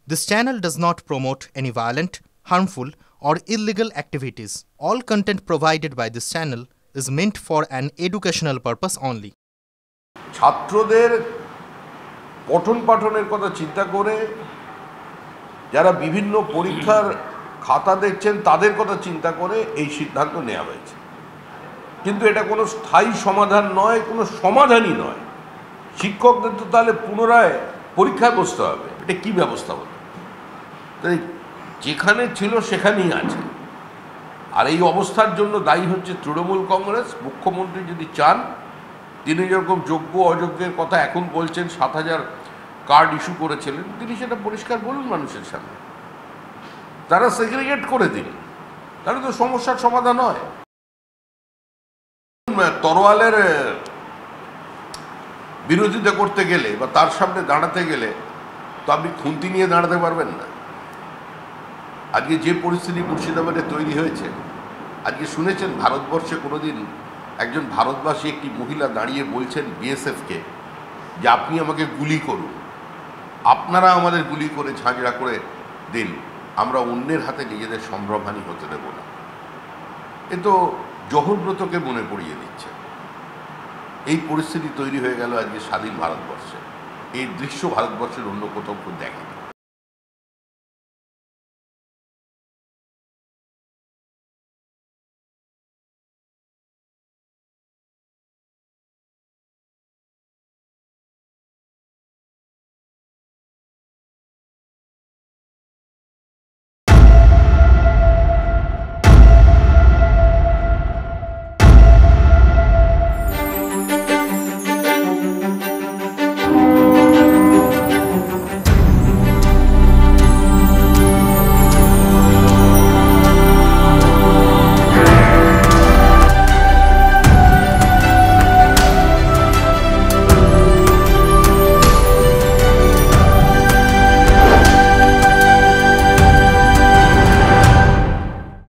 This channel does not promote any violent, harmful, or illegal activities. All content provided by this channel is meant for an educational purpose only. ছাত্রদের পঠন পাঠনের কথা চিন্তা করে যারা বিভিন্ন পরীক্ষার খাতা দেখছেন তাদের কথা চিন্তা করে এই সিদ্ধান্ত নেওয়া হয়েছে। কিন্তু এটা কোনো স্থায়ী সমাধান নয়, কোনো সমাধানই নয়। শিক্ষকদের তো তাহলে পুনরায় পরীক্ষায় বসতে হবে। এটা কি ব্যবস্থা হলো? তাই যেখানে ছিল সেখানেই আছে। আর এই অবস্থার জন্য দায়ী হচ্ছে তৃণমূল কংগ্রেস। মুখ্যমন্ত্রী যদি চান, তিনি যেরকম যোগ্য অযোগ্যের কথা এখন বলছেন, ৭,০০০ কার্ড ইস্যু করেছিলেন, তিনি সেটা পরিষ্কার বলুন মানুষের সামনে। তারা সেগ্রিগেট করে দিন, তাহলে তো সমস্যার সমাধান হয়। তরোয়ালের বিরোধিতা করতে গেলে বা তার সামনে দাঁড়াতে গেলে তো আপনি খুন্তি নিয়ে দাঁড়াতে পারবেন না। আজকে যে পরিস্থিতি মুর্শিদাবাদে তৈরি হয়েছে, আজকে শুনেছেন ভারতবর্ষে কোনোদিন একজন ভারতবাসী একটি মহিলা দাঁড়িয়ে বলছেন বিএসএফকে যে আপনি আমাকে গুলি করুন, আপনারা আমাদের গুলি করে ঝাঁঝরা করে দিন, আমরা অন্যের হাতে নিজেদের সম্ভ্রমহানি হতে দেব না। এ তো জহরব্রতকে মনে পড়িয়ে দিচ্ছে। এই পরিস্থিতি তৈরি হয়ে গেল আজকে স্বাধীন ভারতবর্ষে। এই দৃশ্য ভারতবর্ষের অন্য কোথাও দেখেনি।